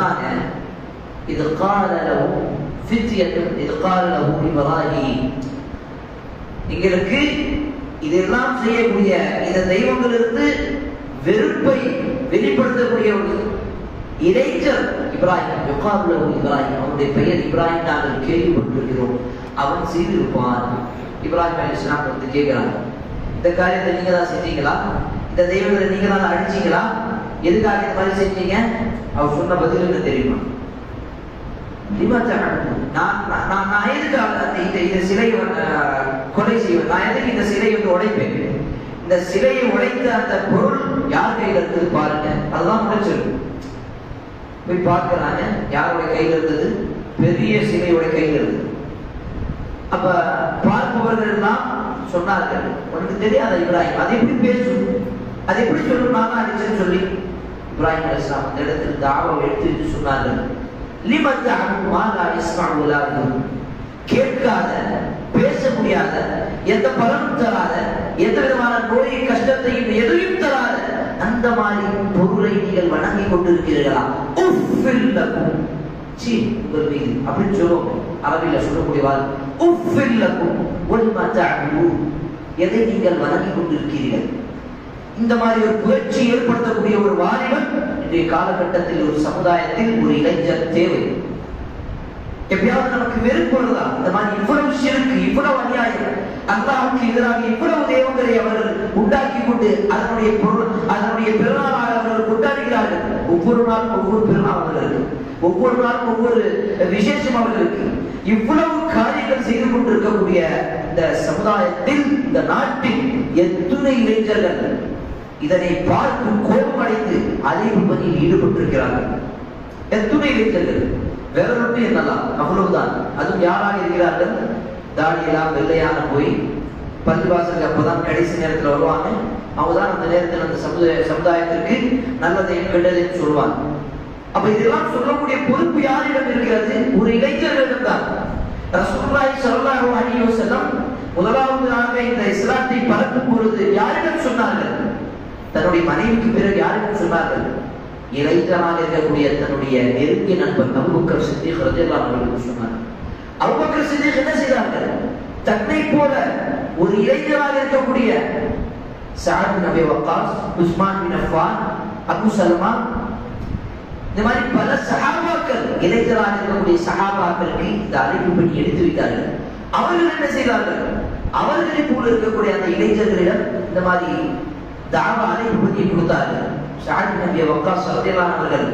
சொன்னாங்க, இது காலலவு ஃபித்யத்துன் இது காலலவு இப்ராஹீம், எங்களுக்கு இதெல்லாம் செய்யக்கூடிய இந்த தெய்வங்களிலிருந்து வெறுப்பை வெளிப்படுத்தக்கூடிய ஒரு இளைஞர் இப்ராஹிம், யுகாபுலவு இப்ராஹிம், அவனுடைய பெயர் இப்ராஹிம், நாங்கள் கேள்விப்பட்டிருக்கிறோம், அவன் செய்திருப்பான். இப்ராஹிம் அலைஹிஸ்ஸலாம் வந்து கேட்கிறாங்க, இந்த காரியத்தை நீங்க தான் செஞ்சீங்களா? இந்த தெய்வங்களை நீங்க தான் அழிச்சீங்களா? எதுக்காக இந்த மாதிரி செஞ்சீங்க? அவர் சொன்ன பதில் என்ன தெரியுமா? நான் எதுக்காக இந்த சிலையை கொலை செய்வேன்? நான் எதுக்கு இந்த சிலையை வந்து உடைப்பேன்? இந்த சிலையை உடைத்த அந்த பொருள் யார் கையில் இருக்குது பாருங்க. அதுதான் முடிச்சிருக்கு. போய் பார்க்கிறாங்க, யாருடைய கையில் இருந்தது? பெரிய சிலையோட கையில் இருந்தது. அப்ப பார்ப்பவர்கள் எல்லாம் சொன்னார்கள், உனக்கு தெரியாத இப்ராஹிம், அது எப்படி பேசும், அது எப்படி சொல்லும், நான் தான் அடிச்சேன்னு சொல்லி. இப்ராஹிம் அலைஹிஸ்ஸலாம் அந்த இடத்தில் தாவா எடுத்து சொன்னார்கள், கேட்காத, பேச முடியாத, எந்த பலனும் தராத, எந்த விதமான நோயை கஷ்டத்தையும் எதையும் தராத அந்த மாதிரி பொருளை நீங்கள் வணங்கி கொண்டிருக்கிறீர்களா? உங்கள் மீது அப்படின்னு சொல்லுவோம். அரபியில சொல்லக்கூடிய வார்த்தை உஃபில்லக்கும் வலிமா தஅபுதூன், எதை நீங்கள் வணங்கி கொண்டிருக்கிறீர்கள்? இந்த மாதிரி ஒரு புரட்சி ஏற்படுத்தக்கூடிய ஒரு வாலிபன் இன்றைய காலகட்டத்தில் ஒரு சமுதாயத்தில் ஒரு இளைஞர் தேவை. எப்பயாவது நமக்கு வெறுப்பு வருதா? இந்த மாதிரி இவ்வளவு ஷிர்க், இவ்வளவு அநியாயம், அல்லாஹ்வுக்கு எதிராக இவ்வளவு தெய்வங்களை அவர்கள் உண்டாக்கி கொண்டு அதனுடைய பெருநாளாக அவர்கள் கொண்டாடுகிறார்கள். ஒவ்வொரு நாளும் ஒவ்வொரு பெருநாள் அவர்களுக்கு, ஒவ்வொரு நாளும் ஒவ்வொரு விசேஷம் அவர்களுக்கு. இவ்வளவு காரியங்கள் செய்து கொண்டிருக்கக்கூடிய இந்த சமுதாயத்தில், இந்த நாட்டில் எத்தனை இளைஞர்கள் இதனை பார்த்து கோபமடைந்து அழிவு பணியில் ஈடுபட்டிருக்கிறார்கள்? எத்தனை இளைஞர்கள்? வேறொன்று என்னலாம், அவ்வளவுதான். அதுவும் யாராக இருக்கிறார்கள்? தாடியெல்லாம் வெள்ளையான போய் பள்ளிவாசலுக்கு அப்பதான் கடைசி நேரத்தில் வருவாங்க. அவங்கதான் அந்த நேரத்தில் அந்த சமுதாயத்திற்கு நல்லதையும் கெட்டதையும் சொல்லுவாங்க. அப்ப இதெல்லாம் சொல்லக்கூடிய பொறுப்பு யாரிடம் இருக்கிறது? ஒரு இளைஞர்களிடம் தான். ரசூலுல்லாஹி ஸல்லல்லாஹு அலைஹி வஸல்லம் முதலாவதாக இந்த இஸ்லாத்தை பரப்பும் பொழுது யாரிடம் சொன்னார்கள்? தன்னுடைய மனைவிக்கு பிறகு யாரிடம் சொன்னார்கள்? இளைஞராக இருக்கக்கூடிய தன்னுடைய நெருங்கிய நண்பர் அபூபக்கர் சித்திக் ரலியல்லாஹு அன்ஹு சொன்னார். அபூபக்கர் சித்திக் என்ன செய்தார்கள்? தன்னை போல ஒரு இளைஞராக இருக்கக்கூடிய சஅத் பின் அபி வக்காஸ், உஸ்மான் பின் அஃபான், அபூ சல்மா, இந்த மாதிரி பல சஹாபாக்கள், இளைஞராக இருக்கக்கூடிய சஹாபாக்களுக்கு இந்த அழைப்பு பணி எடுத்து வைத்தார்கள். அவர்கள் என்ன செய்தார்கள்? அவர்களை போல இருக்கக்கூடிய அந்த இளைஞர்களிடம் இந்த மாதிரி தாவா அழைப்பு பணியை கொடுத்தார்கள். சஅத் பின் அபி வக்காஸ் ரலியல்லாஹு அன்ஹு அவர்கள்